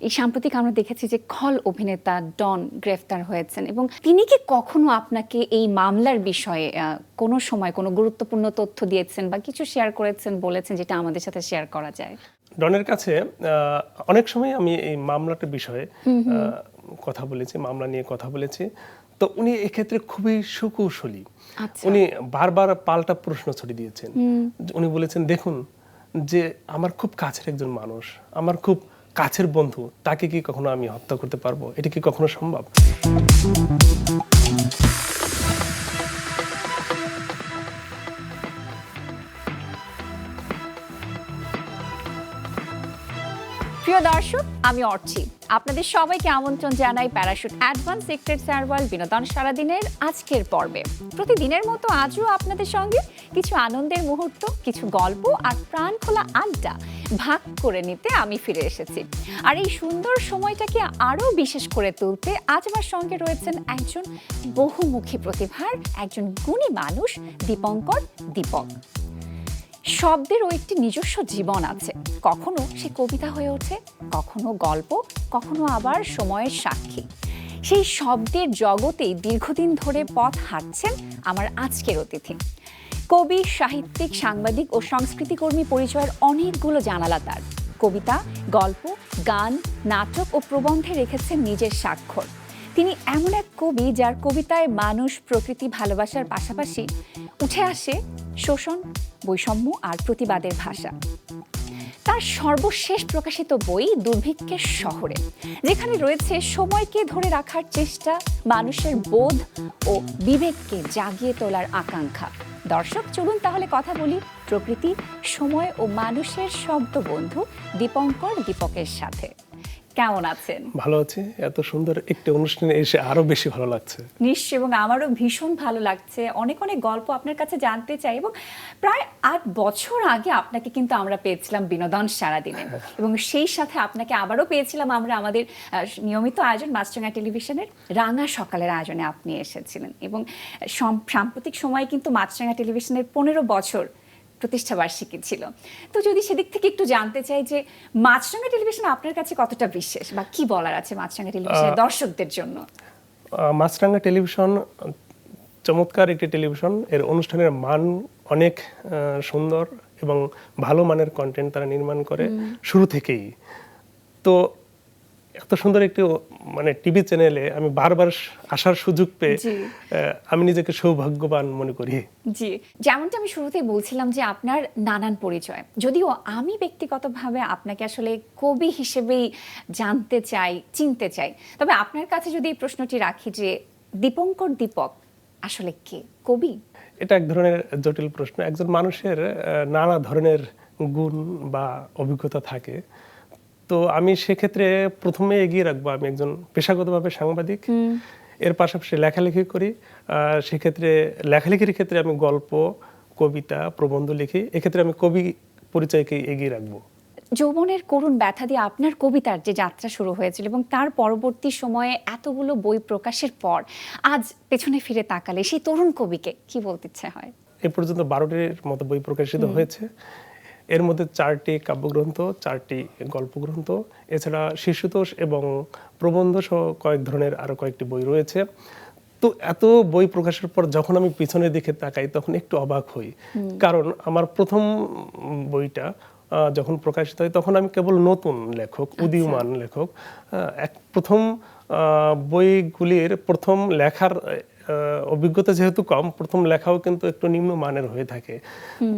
এই সাম্প্রতিক আমরা দেখেছি যে খল অভিনেতা ডন গ্রেফতার হয়েছেন, এবং তিনি কি কখনো আপনাকে এই মামলার বিষয়ে কোনো সময় কোনো গুরুত্বপূর্ণ তথ্য দিয়েছেন বা কিছু শেয়ার করেছেন, বলেছেন যেটা আমাদের সাথে শেয়ার করা যায়? ডনের কাছে অনেক সময় আমি এই মামলাটার বিষয়ে কথা বলেছি, মামলা নিয়ে কথা বলেছি। তো উনি এক্ষেত্রে খুবই সুকৌশলী। উনি বারবার পাল্টা প্রশ্ন ছড়িয়ে দিয়েছেন। উনি বলেছেন, দেখুন যে আমার খুব কাছের একজন মানুষ, আমার খুব কাছের বন্ধু, তাকে কি কখনো আমি হত্যা করতে পারবো? এটা কি কখনো সম্ভব? প্রিয় দর্শক, আমি অর্চি, আপনাদের সবাইকে আমন্ত্রণ জানাই প্যারাশুট অ্যাডভান্স সিক্রেট সার্ভার বিনোদন সারাদিনের আজকের পর্বে। প্রতিদিনের মতো আজও আপনাদের সঙ্গে কিছু আনন্দের মুহূর্ত, কিছু গল্প আর প্রাণখোলা আড্ডা ভাগ করে নিতে আমি ফিরে এসেছি। আর এই সুন্দর সময়টাকে আরও বিশেষ করে তুলতে আজ আমার সঙ্গে রয়েছেন একজন বহুমুখী প্রতিভার একজন গুণী মানুষ, দীপঙ্কর দীপক। শব্দেরও একটি নিজস্ব জীবন আছে। কখনো সে কবিতা হয়ে ওঠে, কখনো গল্প, কখনো আবার সময়ের সাক্ষী। সেই শব্দের জগতেই দীর্ঘদিন ধরে পথ হাঁটছেন আমার আজকের অতিথি। কবি, সাহিত্যিক, সাংবাদিক ও সংস্কৃতিকর্মী পরিচয়ের অনেকগুলো জানালা তার। কবিতা, গল্প, গান, নাটক ও প্রবন্ধে রেখেছেন নিজের স্বাক্ষর। তিনি এমন এক কবি যার কবিতায় মানুষ, প্রকৃতি, ভালোবাসার পাশাপাশি উঠে আসে শোষণ, বৈষম্য আর প্রতিবাদের ভাষা। তার সর্বশেষ প্রকাশিত বই দুর্ভিক্ষের শহরে, যেখানে রয়েছে সময়কে ধরে রাখার চেষ্টা, মানুষের বোধ ও বিবেককে জাগিয়ে তোলার আকাঙ্ক্ষা। দর্শক, চলুন তাহলে কথা বলি প্রকৃতি, সময় ও মানুষের শব্দ বন্ধু দীপঙ্কর দীপকের সাথে। কেমন আছেন? ভালো আছি। এত সুন্দর একটি অনুষ্ঠানে এসে আরো বেশি ভালো লাগছে। নিশ্চয়ই, এবং আমারও ভীষণ ভালো লাগছে। অনেক অনেক গল্প আপনার কাছে জানতে চাই, এবং প্রায় 8 বছর আগে আপনাকে কিন্তু আমরা পেয়েছিলাম বিনোদন সারাদিনে, এবং সেই সাথে আপনাকে আবারও পেয়েছিলাম আমরা আমাদের নিয়মিত আয়োজন মাছরাঙা টেলিভিশনের রাঙা সকালের আয়োজনে আপনি এসেছিলেন। এবং সাম্প্রতিক সময়ে কিন্তু মাছরাঙা টেলিভিশনের 15 বছর প্রতিষ্ঠা বার্ষিকী ছিল। তো যদি সেদিক থেকে একটু জানতে চাই যে মাছরাঙা টেলিভিশন আপনার কাছে কতটা বিশেষ, বা কি বলার আছে মাছরাঙা টেলিভিশনের দর্শকদের জন্য? মাছরাঙা টেলিভিশন চমৎকার একটি টেলিভিশন। এর অনুষ্ঠানের মান অনেক সুন্দর এবং ভালো মানের কন্টেন্ট তারা নির্মাণ করে শুরু থেকেই। তো এত সুন্দর একটি মানে টিভি চ্যানেলে আমি বারবার আসার সুযোগ পেয়ে আমি নিজেকে সৌভাগ্যবান মনে করি। জি, যেমনটা আমি শুরুতেই বলছিলাম যে আপনার নানান পরিচয়, যদিও আমি ব্যক্তিগতভাবে আপনাকে আসলে কবি হিসেবেই জানতে চাই, চিনতে চাই। তবে আপনার কাছে যদি এই প্রশ্নটি রাখি যে দীপঙ্কর দীপক আসলে কে? কবি? এটা এক ধরনের জটিল প্রশ্ন। একজন মানুষের নানা ধরনের গুণ বা অভিজ্ঞতা থাকে। তো আমি সেক্ষেত্রে প্রথমে এগিয়ে রাখবো আমি একজন পেশাগতভাবে সাংবাদিক, এর পাশাপাশি লেখালেখি করি। সেক্ষেত্রে লেখালেখির ক্ষেত্রে আমি গল্প, কবিতা, প্রবন্ধ লিখি। এক্ষেত্রে আমি কবি পরিচয়কে এগিয়ে রাখবো। যৌবনের করুণ ব্যথা দিয়ে আপনার কবিতার যে যাত্রা শুরু হয়েছিল, এবং তার পরবর্তী সময়ে এতগুলো বই প্রকাশের পর আজ পেছনে ফিরে তাকালে সেই তরুণ কবিকে কি বলতে ইচ্ছে হয়? এ পর্যন্ত 12টির মতো বই প্রকাশিত হয়েছে। এর মধ্যে 4টি কাব্যগ্রন্থ, 4টি গল্পগ্রন্থ, এছাড়া শিশুতোষ এবং প্রবন্ধ সহ কয়েক ধরনের আরো কয়েকটি বই রয়েছে। তো এত বই প্রকাশের পর যখন আমি পিছনের দিকে তাকাই তখন একটু অবাক হই, কারণ আমার প্রথম বইটা যখন প্রকাশিত হয় তখন আমি কেবল নতুন লেখক, উদীয়মান লেখক। প্রথম বইগুলির প্রথম লেখার অভিজ্ঞতা যেহেতু কম, প্রথম লেখাও কিন্তু একটু নিম্নমানের হয়ে থাকে।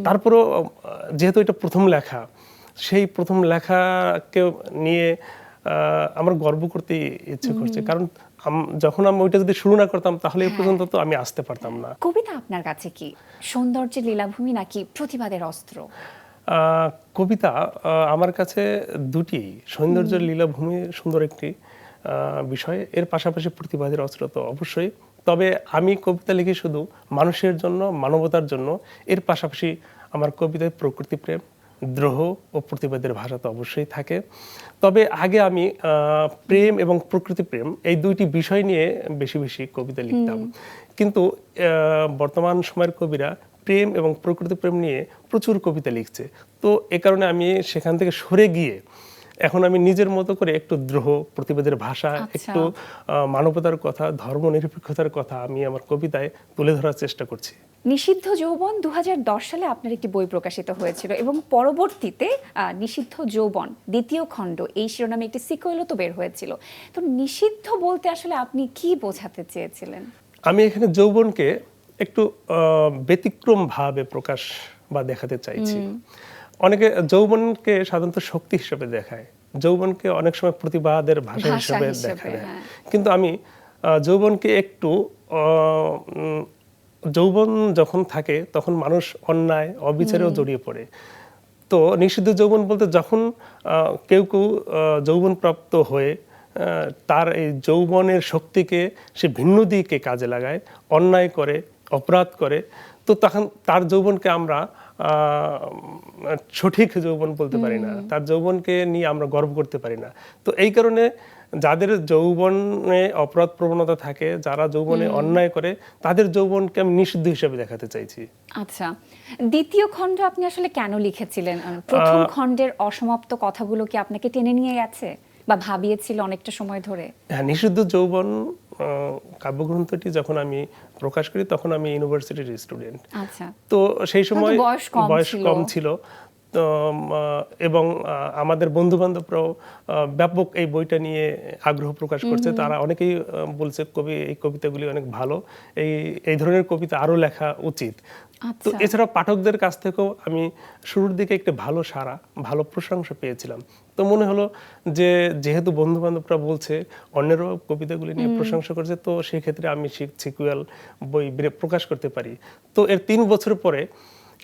তারপরও যেহেতু এটা প্রথম লেখা, সেই প্রথম লেখাকে নিয়ে আমার গর্ব করতে ইচ্ছে করছে, কারণ যখন আমি ওইটা যদি শুরু না করতাম তাহলে এই পর্যন্ত তো আমি আসতে পারতাম না। কবিতা আপনার কাছে কি সৌন্দর্যের লীলাভূমি নাকি প্রতিবাদের অস্ত্র? কবিতা আমার কাছে দুটি, সৌন্দর্যের লীলাভূমি সুন্দর একটি বিষয়, এর পাশাপাশি প্রতিবাদের অস্ত্র তো অবশ্যই। তবে আমি কবিতা লিখি শুধু মানুষের জন্য, মানবতার জন্য। এর পাশাপাশি আমার কবিতায় প্রকৃতি প্রেম, দ্রোহ ও প্রতিবাদের ভাষা তো অবশ্যই থাকে। তবে আগে আমি প্রেম এবং প্রকৃতি প্রেম এই দুইটি বিষয় নিয়ে বেশি বেশি কবিতা লিখতাম, কিন্তু বর্তমান সময়ের কবিরা প্রেম এবং প্রকৃতি প্রেম নিয়ে প্রচুর কবিতা লিখছে। তো এ কারণে আমি সেখান থেকে সরে গিয়ে এখন আমি নিজের মতো করে একটু দ্রোহ, প্রতিবাদের ভাষা, একটু মানবতার কথা, ধর্মনিরপেক্ষতার কথা আমি আমার কবিতায় তুলে ধরার চেষ্টা করছি। নিষিদ্ধ যৌবন 2010 সালে আপনার একটি বই প্রকাশিত হয়েছিল এবং পরবর্তীতে নিষিদ্ধ যৌবন দ্বিতীয় খণ্ড এই শিরোনামে একটি সিকুয়েলও তো বের হয়েছিল। তো নিষিদ্ধ বলতে আসলে আপনি কি বোঝাতে চেয়েছিলেন? আমি এখানে যৌবনকে একটু ব্যতিক্রম ভাবে প্রকাশ বা দেখাতে চাইছি। অনেকে যৌবনকে সাধারণত শক্তি হিসেবে দেখায়, যৌবনকে অনেক সময় প্রতিবাদের ভাষা হিসেবে দেখা দেয়, কিন্তু আমি যৌবনকে একটু যৌবন যখন থাকে তখন মানুষ অন্যায় অবিচারেও জড়িয়ে পড়ে। তো নিষিদ্ধ যৌবন বলতে যখন কেউ কেউ যৌবন প্রাপ্ত হয়ে তার এই যৌবনের শক্তিকে সে ভিন্ন দিকে কাজে লাগায়, অন্যায় করে, অপরাধ করে, তো তখন তার যৌবনকে আমরা সঠিক যৌবন বলতে পারি না, তার যৌবনকে নিয়ে আমরা গর্ব করতে পারি না। তো এই কারণে যাদের যৌবনে অপরাধ প্রবণতা থাকে, যারা যৌবনে অন্যায় করে, তাদের যৌবনকে আমি নিষিদ্ধ হিসেবে দেখাতে চাইছি। আচ্ছা, দ্বিতীয় খণ্ড আপনি আসলে কেন লিখেছিলেন? প্রথম খণ্ডের অসমাপ্ত কথাগুলো কি আপনাকে টেনে নিয়ে গেছে বা ভাবিয়েছিল অনেকটা সময় ধরে? হ্যাঁ, নিষিদ্ধ যৌবন কাব্যগ্রন্থটি যখন আমি প্রকাশ করি তখন আমি ইউনিভার্সিটির স্টুডেন্ট। আচ্ছা, তো সেই সময় বয়স কম ছিল, তো এবং আমাদের বন্ধু বান্ধবরাও ব্যাপক এই বইটা নিয়ে আগ্রহ প্রকাশ করছে। তারা অনেকেই বলছে কবি এই কবিতাগুলি অনেক ভালো, এই ধরনের কবিতা আরো লেখা উচিত। তো এছাড়া পাঠকদের কাছ থেকেও আমি শুরুর দিকে একটা ভালো সাড়া, ভালো প্রশংসা পেয়েছিলাম। তো মনে হলো যে যেহেতু বন্ধু বান্ধবরা বলছে, অন্যেরও কবিতাগুলি নিয়ে প্রশংসা করছে, তো সেই ক্ষেত্রে আমি সিকুয়েল বই প্রকাশ করতে পারি। তো এর 3 বছর পরে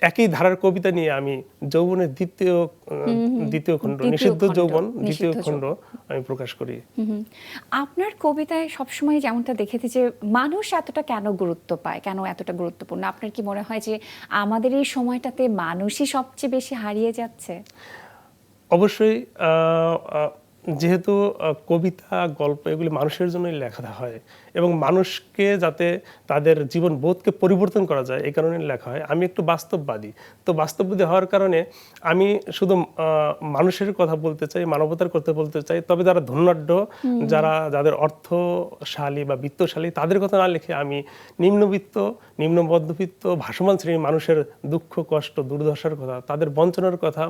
একই ধারার কবিতা নিয়ে আমি যৌবনের দ্বিতীয় খণ্ড, নিষিদ্ধ যৌবন দ্বিতীয় খণ্ড আমি প্রকাশ করি। আপনার কবিতায় সবসময় যেমনটা দেখেছি যে মানুষ এতটা কেন গুরুত্ব পায়, কেন এতটা গুরুত্বপূর্ণ? আপনার কি মনে হয় যে আমাদের এই সময়টাতে মানুষই সবচেয়ে বেশি হারিয়ে যাচ্ছে? অবশ্যই, যেহেতু কবিতা, গল্প এগুলি মানুষের জন্যই লেখা হয় এবং মানুষকে যাতে তাদের জীবন বোধকে পরিবর্তন করা যায় এই কারণে লেখা হয়। আমি একটু বাস্তববাদী, তো বাস্তববাদী হওয়ার কারণে আমি শুধু মানুষের কথা বলতে চাই, মানবতার কথা বলতে চাই। তবে যারা ধনাঢ্য, যাদের অর্থশালী বা বিত্তশালী, তাদের কথা না লিখে আমি নিম্নবিত্ত, নিম্ন মধ্যবিত্ত, ভাসমান শ্রেণীর মানুষের দুঃখ, কষ্ট, দুর্দশার কথা, তাদের বঞ্চনার কথা,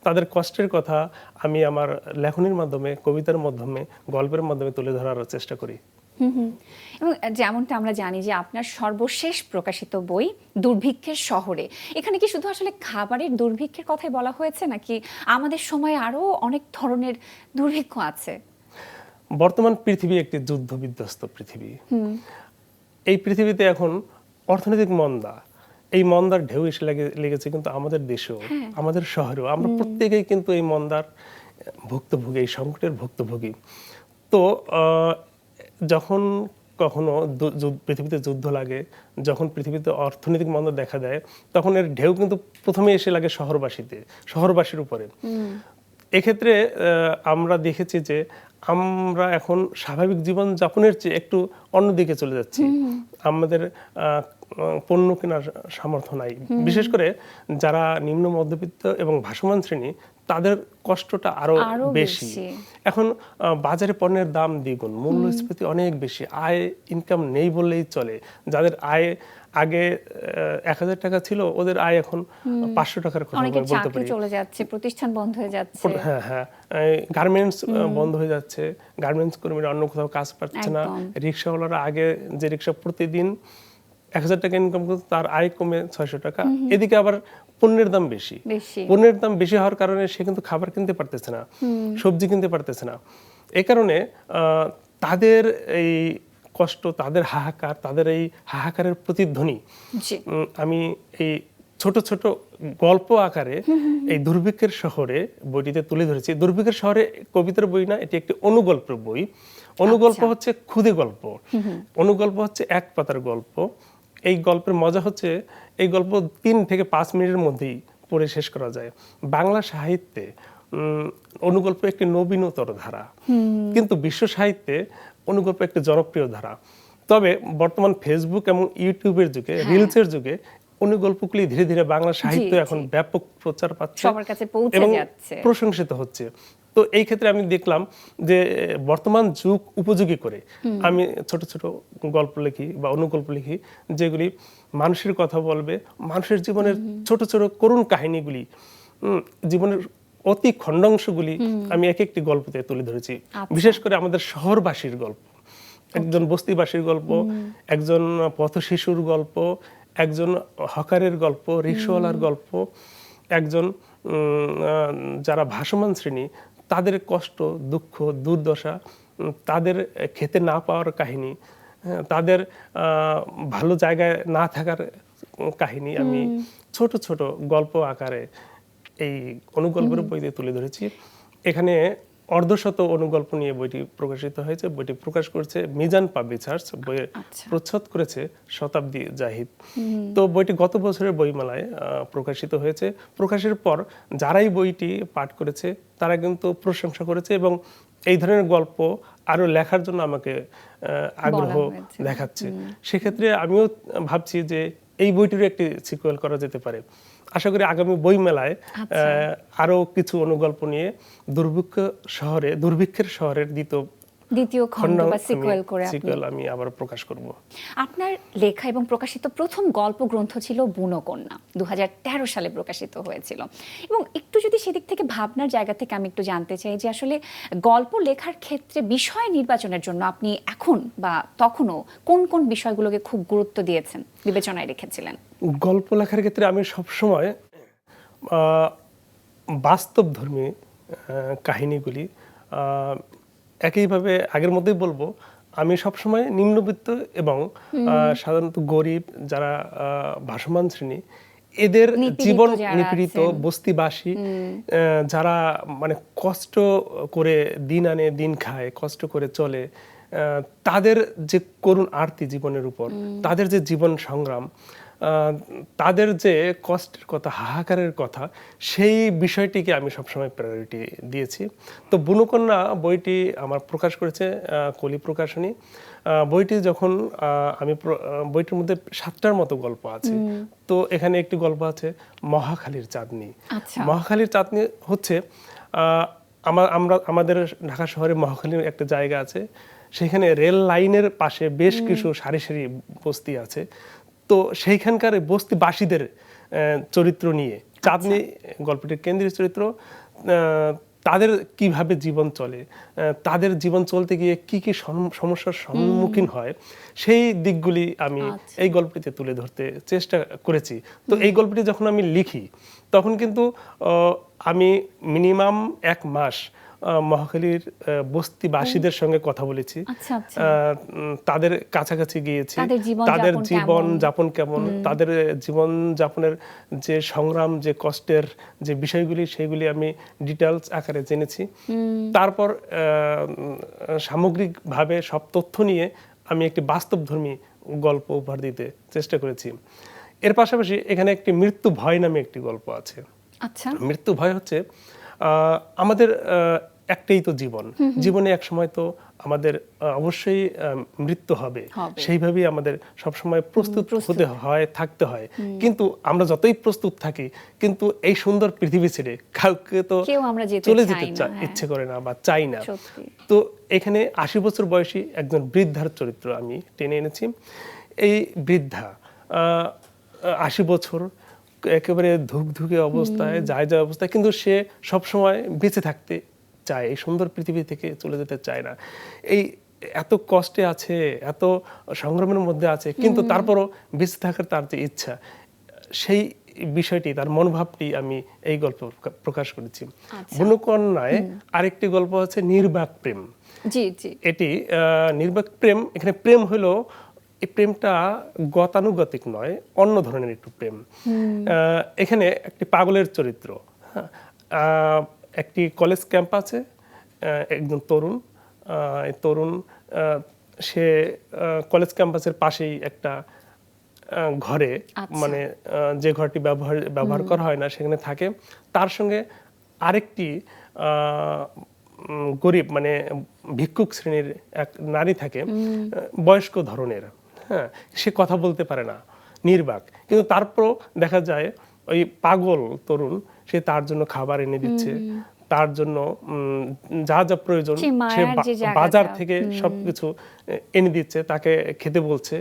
তাদের কষ্টের কথা আমি আমার লেখনীর মাধ্যমে, কবিতার মাধ্যমে, গল্পের মাধ্যমে তুলে ধরার চেষ্টা করি। এবং যেমনটা আমরা জানি যে আপনার সর্বশেষ প্রকাশিত বই দুর্ভিক্ষের শহরে, এখানে কি শুধু আসলে খাবারের দুর্ভিক্ষের কথাই বলা হয়েছে নাকি আমাদের সময় আরো অনেক ধরনের দুর্ভিক্ষ আছে? বর্তমান পৃথিবী একটি যুদ্ধ বিধ্বস্ত পৃথিবী। এই পৃথিবীতে এখন অর্থনৈতিক মন্দা, এই মন্দার ঢেউ এসে লেগেছে কিন্তু আমাদের দেশেও, আমাদের শহরেও। আমরা প্রত্যেকেই কিন্তু এই মন্দার ভুক্তভোগী, এই সংকটের ভুক্তভোগী। তো যখন কখনো পৃথিবীতে যুদ্ধ লাগে, যখন পৃথিবীতে অর্থনৈতিক মন্দা দেখা দেয়, তখন এর ঢেউ কিন্তু প্রথমে এসে লাগে শহরবাসীর উপরে। এক্ষেত্রে আমরা দেখেছি যে আমরা এখন স্বাভাবিক জীবন যাপনের চেয়ে একটু অন্যদিকে চলে যাচ্ছি। আমাদের পণ্য কেনার সামর্থ্য নাই, বিশেষ করে যারা নিম্ন মধ্যবিত্ত এবং ভাসমান শ্রেণী, তাদের কষ্টটা আরো বেশি। এখন বাজারে পণ্যের দাম দ্বিগুণ, মূল্যস্ফীতি অনেক বেশি, আয় ইনকাম নেই বললেই চলে। যাদের আয় আগে 1000 টাকা ছিল, ওদের আয় এখন 500 টাকার কথা বলতে পারি। চলে যাচ্ছে, প্রতিষ্ঠান বন্ধ হয়ে যাচ্ছে। হ্যাঁ, গার্মেন্টস বন্ধ হয়ে যাচ্ছে, গার্মেন্টস কর্মীরা অন্য কোথাও কাজ পাচ্ছে না। রিক্সাওয়ালারা আগে যে রিক্সা প্রতিদিন 1000 টাকা ইনকাম করতো, তার আয় কমে 600 টাকা। এদিকে আবার পণ্যের দাম বেশি। পণ্যের দাম বেশি হওয়ার কারণে সে কিন্তু খাবার কিনতে পারতেছে না, সবজি কিনতে পারতেছে না। এই কারণে তাদের এই কষ্ট, তাদের হাহাকার, তাদের এই হাহাকারের প্রতিধ্বনি আমি এই ছোট ছোট গল্প আকারে এই দুর্ভিক্ষের শহরে বইটিতে তুলে ধরেছি। দুর্ভিক্ষের শহরে কবিতার বই না, এটি একটি অনুগল্পের বই। অনুগল্প হচ্ছে ক্ষুদে গল্প, অনুগল্প হচ্ছে এক পাতার গল্প। এই গল্পের মজা হচ্ছে এই গল্প 3 থেকে 5 মিনিটের মধ্যেই পড়ে শেষ করা যায়। বাংলা সাহিত্যে অনুগল্প একটি নবীনতর ধারা, কিন্তু বিশ্ব সাহিত্যে অনুগল্প একটি জনপ্রিয় ধারা। তবে বর্তমান ফেসবুক এবং ইউটিউবের যুগে, রিলসের যুগে অনুগল্পগুলি ধীরে ধীরে বাংলা সাহিত্য এখন ব্যাপক প্রচার পাচ্ছে সবার কাছে পৌঁছে এবং যাচ্ছে, প্রশংসিত হচ্ছে। তো এই ক্ষেত্রে আমি দেখলাম যে বর্তমান যুগ উপযোগী করে আমি ছোট ছোট গল্প লিখি বা অনুগল্প লিখি, যেগুলি মানুষের কথা বলবে, মানুষের জীবনের ছোট ছোট করুণ কাহিনীগুলি, জীবনের অতি খণ্ডাংশগুলি আমি এক একটি গল্পতে তুলে ধরেছি। বিশেষ করে আমাদের শহরবাসীর গল্প, একজন বস্তিবাসীর গল্প, একজন পথশিশুর গল্প, একজন হকারের গল্প, রিক্সাওয়ালার গল্প, একজন যারা ভাসমান শ্রেণী তাদের কষ্ট, দুঃখ, দুর্দশা, তাদের খেতে না পাওয়ার কাহিনী, তাদের ভালো জায়গায় না থাকার কাহিনী আমি ছোট ছোট গল্প আকারে এই অনুগল্পের বইতে তুলে ধরেছি। এখানে অর্ধশত অনুগল্প নিয়ে বইটি প্রকাশিত হয়েছে। বইটি প্রকাশ করেছে মিজান পাবলিশার্স, বইয়ের প্রচ্ছদ করেছে শতাব্দী জাহিদ। তো বইটি গত বছরের বইমেলায় প্রকাশিত হয়েছে। প্রকাশের পর যারাই বইটি পাঠ করেছে তারা কিন্তু প্রশংসা করেছে এবং এই ধরনের গল্প আরো লেখার জন্য আমাকে আগ্রহ দেখাচ্ছে। সেক্ষেত্রে আমিও ভাবছি যে এই বইটির একটি সিকুয়েল করা যেতে পারে। আশা করি আগামী বই মেলায় আরো কিছু অনুগল্প নিয়ে দুর্ভিক্ষের শহরের দ্বিতীয় খণ্ড বা সিকুয়েল আমি আবার প্রকাশ করব। আপনার লেখা এবং প্রকাশিত প্রথম গল্প গ্রন্থ ছিল বুনো কন্যা, 2013 সালে প্রকাশিত হয়েছিল। এবং একটু যদি সেদিক থেকে ভাবনার জায়গা থেকে আমি একটু জানতে চাই যে আসলে গল্প লেখার ক্ষেত্রে বিষয় নির্বাচনের জন্য আপনি এখন বা তখনও কোন কোন বিষয়গুলোকে খুব গুরুত্ব দিয়েছেন, বিবেচনায় রেখেছিলেন? গল্প লেখার ক্ষেত্রে আমি সবসময় বাস্তবধর্মী কাহিনীগুলি, একইভাবে আগের মধ্যেই বলবো, আমি সবসময় নিম্নবিত্ত এবং সাধারণত গরিব যারা ভাসমান শ্রেণী এদের জীবন নিপীড়িত বস্তিবাসী যারা মানে কষ্ট করে দিন আনে দিন খায়, কষ্ট করে চলে, তাদের যে করুণ আরতি জীবনের উপর, তাদের যে জীবন সংগ্রাম, তাদের যে কষ্টের কথা, হাহাকারের কথা, সেই বিষয়টিকে আমি সবসময় প্রায়োরিটি দিয়েছি। তো বুনোকন্যা বইটি আমার প্রকাশ করেছে কলি প্রকাশনী। বইটি যখন বইটির মধ্যে 7টার মতো গল্প আছে। তো এখানে একটি গল্প আছে মহাখালীর চাঁদনী। মহাখালীর চাঁদনী হচ্ছে আমাদের ঢাকা শহরে মহাখালীর একটা জায়গা আছে, সেখানে রেল লাইনের পাশে বেশ কিছু সারি সারি বস্তি আছে। তো সেইখানকার বস্তিবাসীদের চরিত্র নিয়ে চাঁদনী গল্পটির কেন্দ্রীয় চরিত্র, তাদের কিভাবে জীবন চলে, তাদের জীবন চলতে গিয়ে কি কি সমস্যার সম্মুখীন হয়, সেই দিকগুলি আমি এই গল্পটিতে তুলে ধরতে চেষ্টা করেছি। তো এই গল্পটি যখন আমি লিখি তখন কিন্তু আমি মিনিমাম 1 মাস মহাখালীর বস্তিবাসীদের সঙ্গে কথা বলেছি, তাদের কাছাকাছি গিয়েছি, তাদের জীবন যাপন কেমন, তাদের জীবন যাপনের যে সংগ্রাম, যে কষ্টের যে বিষয়গুলি, সেগুলি আমি ডিটেলস আকারে জেনেছি। তারপর সামগ্রিকভাবে সব তথ্য নিয়ে আমি একটি বাস্তবধর্মী গল্প উপহার দিতে চেষ্টা করেছি। এর পাশাপাশি এখানে একটি মৃত্যু ভয় নামে একটি গল্প আছে। মৃত্যু ভয় হচ্ছে আমাদের একটাই তো জীবন, জীবনে এক সময় তো আমাদের অবশ্যই মৃত্যু হবে, সেইভাবেই আমাদের সবসময় প্রস্তুত হতে হয়, থাকতে হয়। কিন্তু আমরা যতই প্রস্তুত থাকি, কিন্তু এই সুন্দর পৃথিবী ছেড়ে কাউকে তো চলে যেতে ইচ্ছে করে না বা চাই না। তো এখানে 80 বছর বয়সী একজন বৃদ্ধার চরিত্র আমি টেনে এনেছি। এই বৃদ্ধা 80 বছর একেবারে ধুকধুকে অবস্থায়, যায় অবস্থায়, কিন্তু সে সবসময় বেঁচে থাকতে চায়, এই সুন্দর পৃথিবী থেকে চলে যেতে চায় না। এই এত কষ্টে আছে, এত সংগ্রামের মধ্যে আছে, কিন্তু তারপরও বেঁচে থাকার তার যে ইচ্ছা, সেই বিষয়টি, তার মনোভাবটি আমি এই গল্প প্রকাশ করেছি। বুনোকন্যায় আরেকটি গল্প আছে নির্বাক প্রেম। এটি নির্বাক প্রেম, এখানে প্রেম হলো, এই প্রেমটা গতানুগতিক নয়, অন্য ধরনের একটু প্রেম। এখানে একটি পাগলের চরিত্র, একটি কলেজ ক্যাম্প আছে, একজন তরুণ সে কলেজ ক্যাম্পাসের পাশেই একটা ঘরে, মানে যে ঘরটি ব্যবহার করা হয় না সেখানে থাকে। তার সঙ্গে আরেকটি গরিব, মানে ভিক্ষুক শ্রেণীর এক নারী থাকে, বয়স্ক ধরনের। হ্যাঁ, সে কথা বলতে পারে না, নির্বাক, কিন্তু তারপরও দেখা যায় ওই পাগল তরুণ সে তার জন্য খাবার এনে দিচ্ছে, তার জন্য যা যা প্রয়োজন সেই সে মায়ার যে জায়গাটা। বাজার থেকে সবকিছু এনে দিচ্ছে, তাকে খেতে বলছে।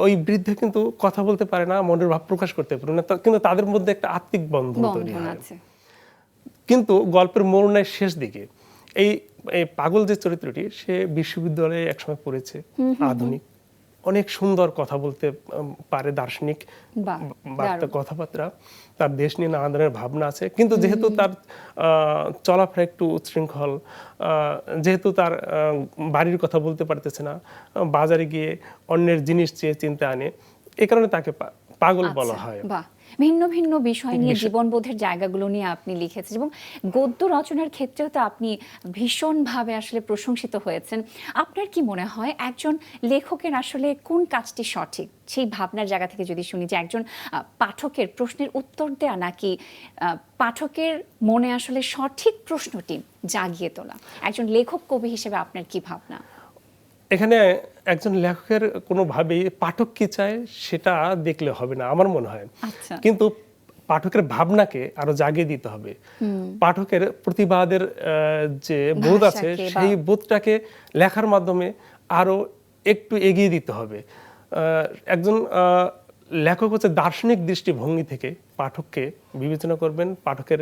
ওই বৃদ্ধে কিন্তু কথা বলতে পারে না, মনের ভাব প্রকাশ করতে পারে না, কিন্তু তাদের মধ্যে একটা আত্মিক বন্ধন তৈরি বন্ধন হয়। আছে। কিন্তু গল্পের মোড়নায় শেষ দিকে এই এই পাগল যে চরিত্রটি, সে বিশ্ববিদ্যালয়ে একসময় পড়েছে, আধুনিক, অনেক সুন্দর কথা বলতে পারে, দার্শনিক বাহ, বার্তা, দারুণ। কথাবার্তা, তার দেশ নিয়ে নানা ধরনের ভাবনা আছে। কিন্তু যেহেতু তার চলাফেরা একটু উচ্ছৃঙ্খল, যেহেতু তার বাড়ির কথা বলতে পারতেছে না, বাজারে গিয়ে অন্যের জিনিস চেয়ে চিন্তা আনে, এই কারণে তাকে পাগল বলা হয়। বাহ, ভিন্ন ভিন্ন বিষয় নিয়ে, জীবনবোধের জায়গাগুলো নিয়ে আপনি লিখেছেন এবং গদ্য রচনার ক্ষেত্রেও তো আপনি ভীষণভাবে আসলে প্রশংসিত হয়েছেন। আপনার কি মনে হয় একজন লেখকের আসলে কোন কাজটি সঠিক, সেই ভাবনার জায়গা থেকে যদি শুনি, যে একজন পাঠকের প্রশ্নের উত্তর দেয়া নাকি পাঠকের মনে আসলে সঠিক প্রশ্নটি জাগিয়ে তোলা? একজন লেখক কবি হিসেবে আপনার কি ভাবনা? এখানে একজন লেখকের কোনোভাবেই পাঠক কি চায় সেটা দেখলে হবে না আমার মনে হয়। আচ্ছা। কিন্তু পাঠকের ভাবনাকে আরো জাগিয়ে দিতে হবে। পাঠকের প্রতিবাদের যে বোধ আছে, ভাষাকে সেই বোধটাকে লেখার মাধ্যমে আরো একটু এগিয়ে দিতে হবে। একজন লেখক হচ্ছে দার্শনিক দৃষ্টিভঙ্গি থেকে পাঠককে বিবেচনা করবেন, পাঠকের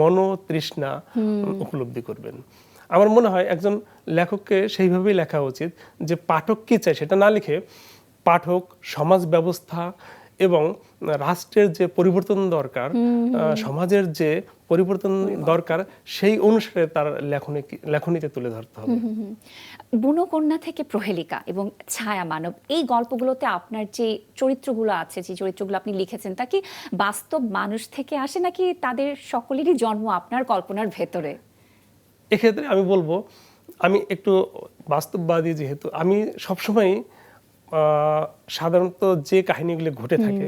মনোতৃষ্ণা উপলব্ধি করবেন। আমার মনে হয় একজন লেখককে সেইভাবেই লেখা উচিত যে পাঠক কি চায় সেটা না লিখে পাঠক, সমাজ ব্যবস্থা এবং রাষ্ট্রের যে পরিবর্তন দরকার, সমাজের যে পরিবর্তন দরকার, সেই অনুসারে তার লেখনীতে তুলে ধরতে হবে। বুনো কন্যা থেকে প্রহেলিকা এবং ছায়া মানব, এই গল্পগুলোতে আপনার যে চরিত্রগুলো আছে, যে চরিত্রগুলো আপনি লিখেছেন, তা কি বাস্তব মানুষ থেকে আসে নাকি তাদের সকলেরই জন্ম আপনার কল্পনার ভেতরে? এক্ষেত্রে আমি বলবো, আমি একটু বাস্তববাদী, যেহেতু আমি সবসময় সাধারণত যে কাহিনীগুলি ঘটে থাকে,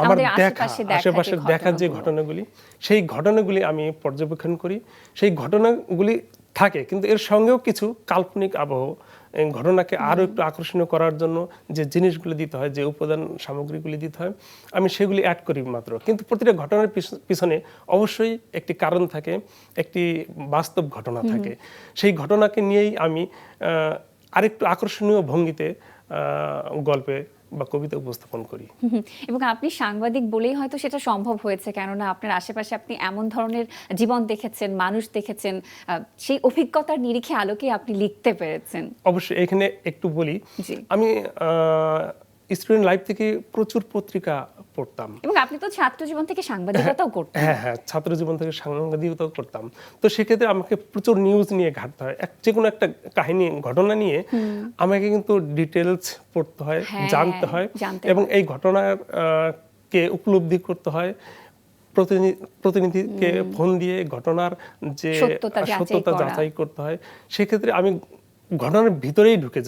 আমার দেখা আশেপাশের দেখা যে ঘটনাগুলি, সেই ঘটনাগুলি আমি পর্যবেক্ষণ করি। সেই ঘটনাগুলি থাকে, কিন্তু এর সঙ্গেও কিছু কাল্পনিক আবহ, ঘটনাকে আরো একটু আকর্ষণীয় করার জন্য যে জিনিসগুলি দিতে হয়, যে উপাদান সামগ্রীগুলি দিতে হয়, আমি সেগুলি অ্যাড করি মাত্র। কিন্তু প্রতিটা ঘটনার পিছনে অবশ্যই একটি কারণ থাকে, একটি বাস্তব ঘটনা থাকে। সেই ঘটনাকে নিয়েই আমি আরেকটু আকর্ষণীয় ভঙ্গিতে গল্পে বা কবিতা উপস্থাপন করি। এবং আপনি সাংবাদিক বলেই হয়তো সেটা সম্ভব হয়েছে, কেননা আপনার আশেপাশে আপনি এমন ধরনের জীবন দেখেছেন, মানুষ দেখেছেন, সেই অভিজ্ঞতার নিরিখে আলোকে আপনি লিখতে পেরেছেন। অবশ্যই এখানে একটু বলি, জি। আমি স্টুডেন্ট লাইফ থেকে প্রচুর পত্রিকা পড়তাম। এবং আপনি তো ছাত্র জীবন থেকে সাংবাদিকতাও করতেন। হ্যাঁ, ছাত্র জীবন থেকে সাংবাদিকতাও করতাম। তো সেক্ষেত্রে আমাকে প্রচুর নিউজ নিয়ে ঘাটতে হয়। যে কোনো একটা কাহিনী, ঘটনা নিয়ে আমাকে কিন্তু ডিটেলস পড়তে হয়, জানতে হয়, এবং এই ঘটনার কে উপলব্ধি করতে হয়। প্রতিনিধিকে ফোন দিয়ে ঘটনার যে সত্যতা যাচাই করতে হয়। সেক্ষেত্রে আমি ঘটনার ভিতরেই ঢুকে